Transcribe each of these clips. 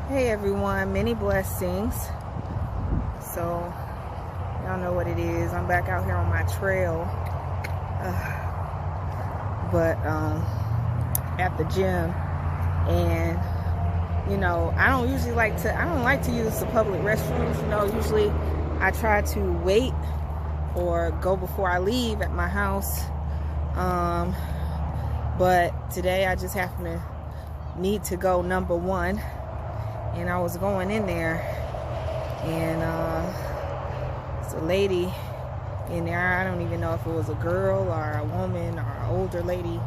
Hey everyone, many blessings. So, y'all know what it is. I'm back out here on my trail. But at the gym. And, I don't like to use the public restrooms. Usually I try to wait or go before I leave at my house. But today I just happen to need to go number one. And I was going in there, and it's a lady in there. I don't even know if it was a girl or a woman or an older lady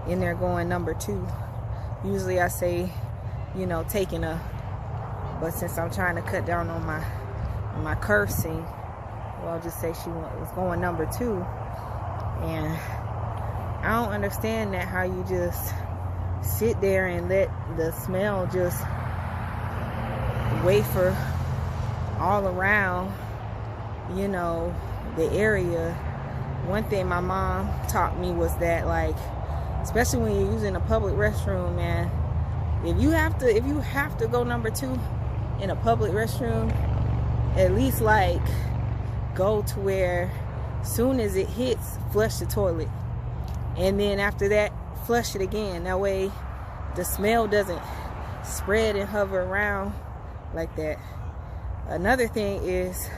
in there going number two. Usually I say, taking a, but since I'm trying to cut down on my cursing, well, I'll just say she was going number two. And I don't understand that, how you just sit there and let the smell just wafer all around, the area. One thing my mom taught me was that, especially when you're using a public restroom, man, if you have to go number two in a public restroom, at least go to where soon as it hits, flush the toilet, and then after that flush it again. That way the smell doesn't spread and hover around like that. Another thing is,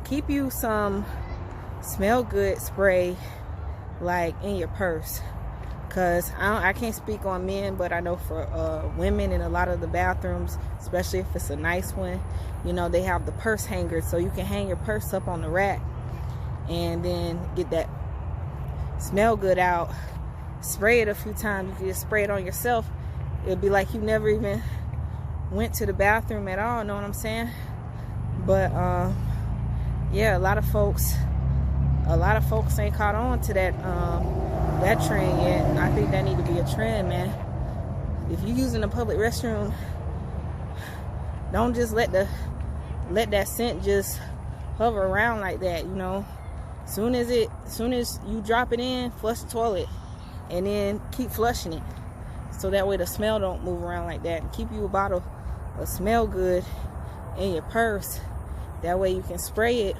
keep you some smell good spray in your purse, because I can't speak on men, but I know for women in a lot of the bathrooms, especially if it's a nice one, they have the purse hangers, so you can hang your purse up on the rack and then get that smell good out, spray it a few times. You can just spray it on yourself. It'll be like you never even went to the bathroom at all, know what I'm saying? But yeah, a lot of folks ain't caught on to that trend yet. And I think that need to be a trend, man. If you're using a public restroom, don't just let that scent just hover around like that. Soon as you drop it in, flush the toilet and then keep flushing it, so that way the smell don't move around like that. And keep you a bottle of smell good in your purse. That way you can spray it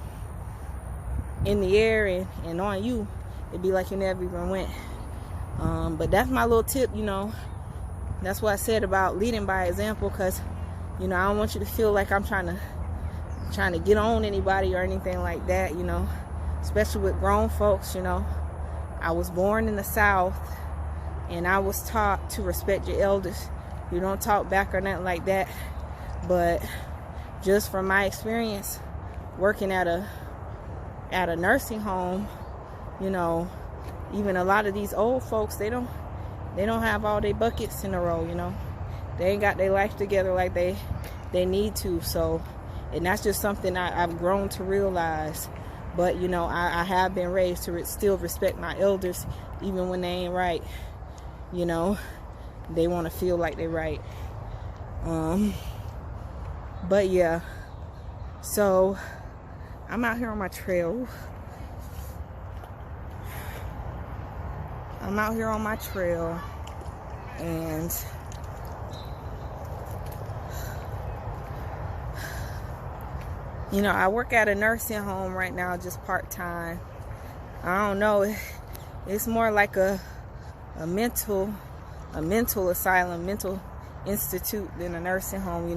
in the air and on you. It'd be like you never even went. But that's my little tip. That's what I said about leading by example, because I don't want you to feel like I'm trying to get on anybody or anything like that. Especially with grown folks. I was born in the South, and I was taught to respect your elders. You don't talk back or nothing like that. But just from my experience working at a nursing home, even a lot of these old folks, they don't have all their buckets in a row. They ain't got their life together like they need to. So, and that's just something I've grown to realize. But I have been raised to still respect my elders, even when they ain't right. They want to feel like they're right. But yeah, so I'm out here on my trail. And I work at a nursing home right now, just part-time. I don't know, it's more like a mental asylum, mental institute than a nursing home,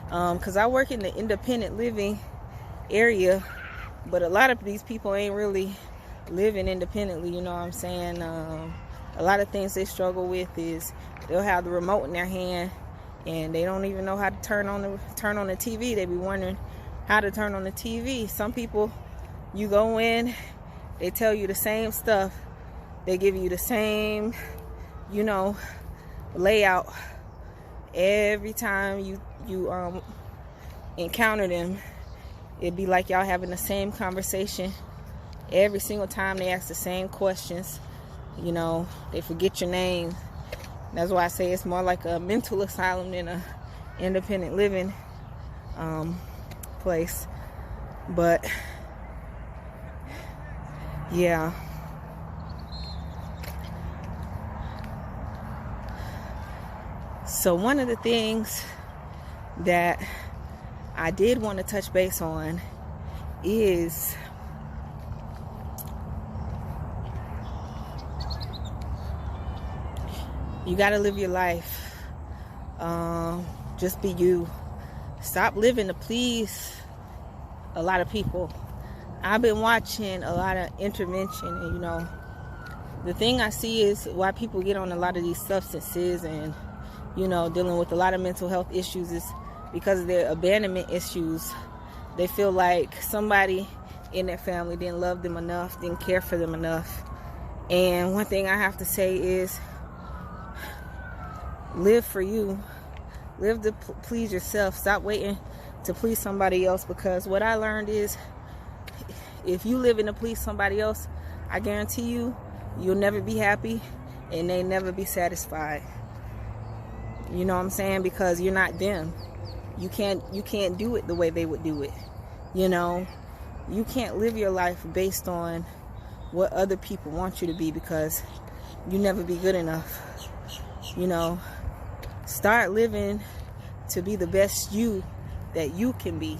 because I work in the independent living area, but a lot of these people ain't really living independently. You know what I'm saying? A lot of things they struggle with is they'll have the remote in their hand and they don't even know how to turn on the TV. They be wondering how to turn on the TV. Some people, you go in, they tell you the same stuff, they give you the same layout every time you encounter them. It'd be like y'all having the same conversation every single time. They ask the same questions. They forget your name. That's why I say it's more like a mental asylum than a independent living place. But yeah, so one of the things that I did want to touch base on is you got to live your life. Just be you. Stop living to please a lot of people. I've been watching a lot of intervention, and you know, the thing I see is why people get on a lot of these substances and, you know, dealing with a lot of mental health issues is because of their abandonment issues. They feel like somebody in their family didn't love them enough, didn't care for them enough. And one thing I have to say is live for you. Live to please yourself. Stop waiting to please somebody else, because what I learned is if you live in to please somebody else, I guarantee you, you'll never be happy and they never be satisfied. You know what I'm saying? Because you're not them. You can't do it the way they would do it. You know, you can't live your life based on what other people want you to be, because you never be good enough. You know, start living to be the best you that you can be,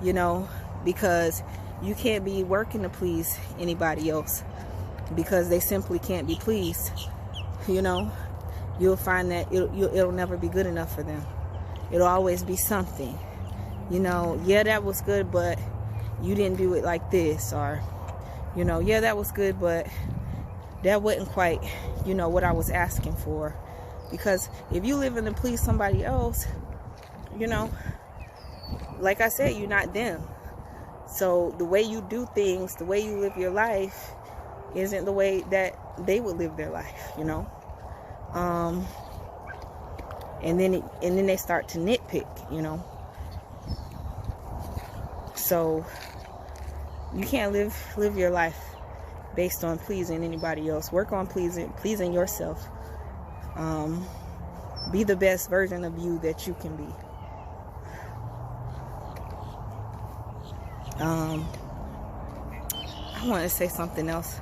you know, because you can't be working to please anybody else, because they simply can't be pleased. You know, you'll find that it'll never be good enough for them. It'll always be something, you know, yeah, that was good, but you didn't do it like this, or, you know, yeah, that was good, but that wasn't quite, you know, what I was asking for. Because if you live in to please somebody else, you know, like I said, you're not them. So the way you do things, the way you live your life isn't the way that they would live their life, you know. And then they start to nitpick, you know. So you can't live your life based on pleasing anybody else. Work on pleasing yourself. Be the best version of you that you can be. I want to say something else.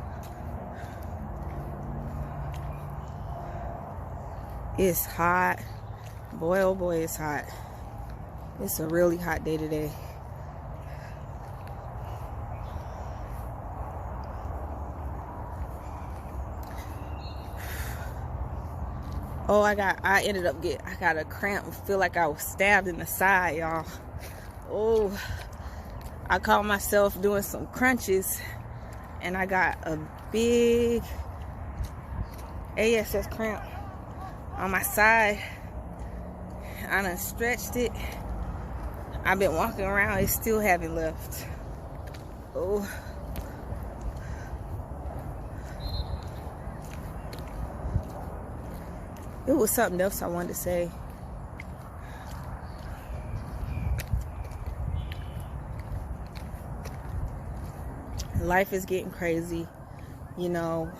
It's hot. Boy, oh boy, it's hot. It's a really hot day today. Oh, I got a cramp. Feel like I was stabbed in the side, y'all. Oh, I caught myself doing some crunches, and I got a big ASS cramp on my side. I done stretched it. I've been walking around, it still haven't left. Oh. It was something else I wanted to say. Life is getting crazy. You know,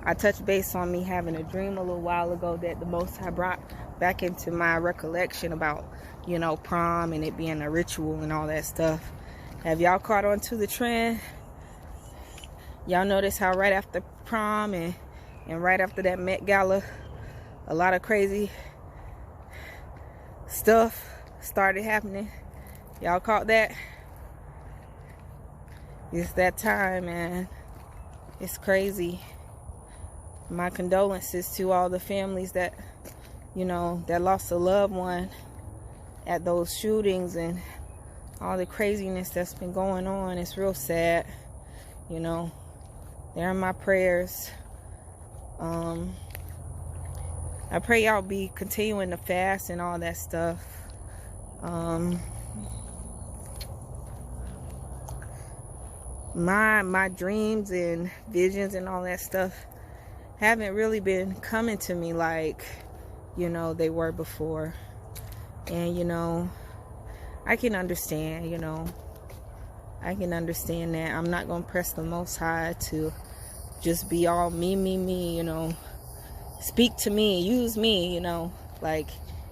I touched base on me having a dream a little while ago that the Most High brought back into my recollection about, you know, prom and it being a ritual and all that stuff. Have y'all caught on to the trend? Y'all notice how right after prom and right after that Met Gala, a lot of crazy stuff started happening? Y'all caught that? It's that time, man. It's crazy. My condolences to all the families that, you know, that lost a loved one at those shootings and all the craziness that's been going on. It's real sad. You know, they're in my prayers. I pray y'all be continuing to fast and all that stuff. My dreams and visions and all that stuff haven't really been coming to me like, you know, they were before. And, you know, I can understand, you know. I can understand that. I'm not going to press the Most High to just be all me, you know. Speak to me, use me, you know. Like,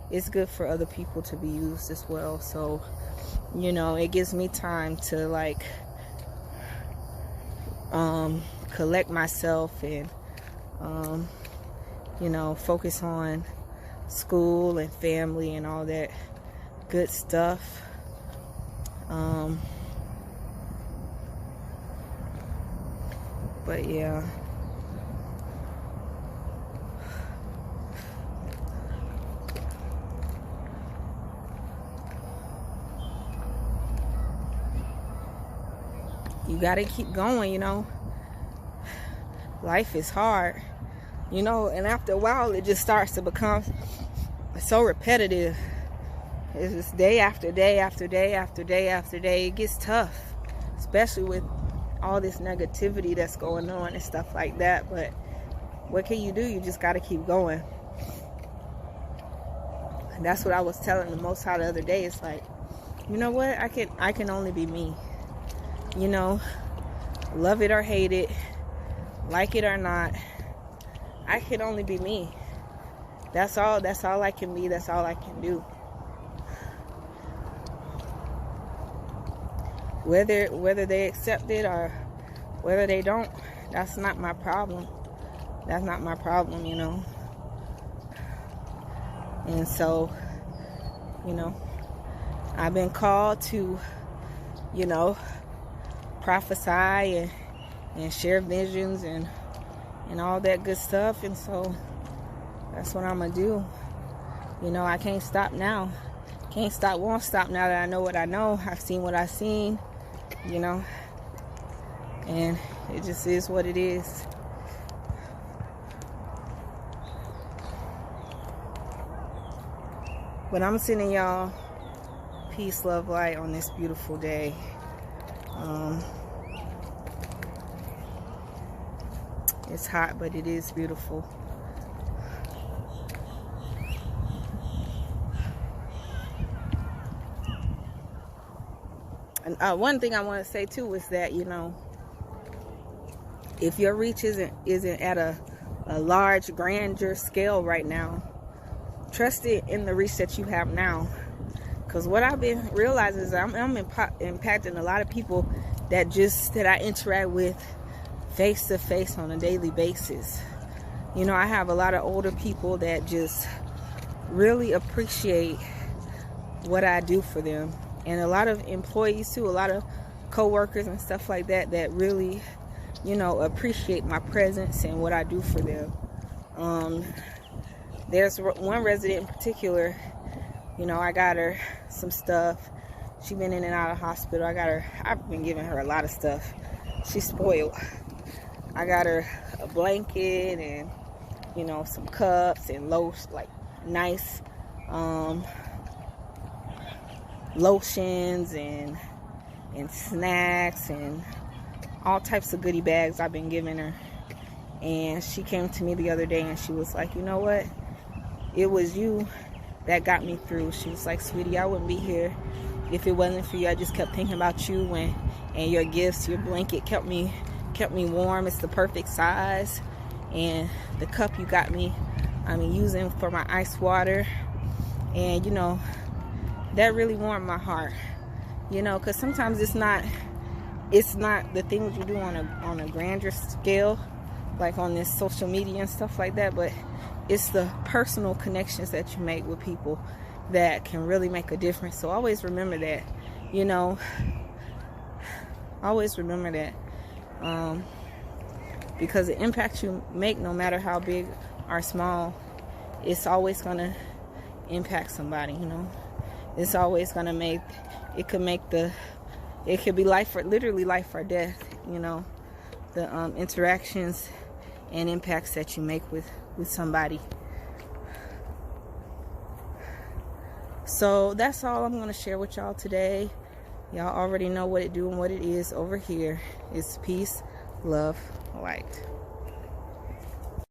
it's good for other people to be used as well. So, you know, it gives me time to, like, collect myself and, you know, focus on school and family and all that good stuff. But yeah. You gotta keep going, you know. Life is hard, you know, and after a while it just starts to become so repetitive. It's just day after day after day after day after day. It gets tough, especially with all this negativity that's going on and stuff like that. But what can you do? You just got to keep going. And that's what I was telling the Most High the other day. It's like, you know what? I can only be me. You know, love it or hate it, like it or not, I can only be me. That's all I can be. That's all I can do. Whether they accept it or whether they don't, that's not my problem. That's not my problem, you know. And so, you know, I've been called to, you know, prophesy and share visions and all that good stuff. And so that's what I'm gonna do. You know, I can't stop now. Can't stop, won't stop now that I know what I know. I've seen what I've seen, you know, and it just is what it is. But I'm sending y'all peace, love, light on this beautiful day. It's hot, but it is beautiful. And one thing I want to say too is that, you know, if your reach isn't at a large, grandeur scale right now, trust it in the reach that you have now. Because what I've been realizing is I'm impacting a lot of people that I interact with face to face on a daily basis. You know, I have a lot of older people that just really appreciate what I do for them, and a lot of employees too, a lot of co-workers and stuff like that that really, you know, appreciate my presence and what I do for them. There's one resident in particular, you know, I got her some stuff. She's been in and out of hospital. I've been giving her a lot of stuff. She's spoiled. I got her a blanket and, you know, some cups and like nice lotions and snacks and all types of goodie bags I've been giving her. And she came to me the other day and she was like, you know what? It was you that got me through. She was like, sweetie, I wouldn't be here if it wasn't for you. I just kept thinking about you and your gifts. Your blanket kept me warm. It's the perfect size. And the cup you got me, using for my ice water. And, you know, that really warmed my heart. You know, because sometimes it's not the things you do on a grander scale, like on this social media and stuff like that, but it's the personal connections that you make with people that can really make a difference. So always remember that, you know, always remember that, because the impact you make, no matter how big or small, it's always going to impact somebody, you know. It's always going to it could be literally life or death, you know, the interactions and impacts that you make with somebody. So that's all I'm going to share with y'all today. Y'all already know what it do and what it is over here. It's peace, love, light.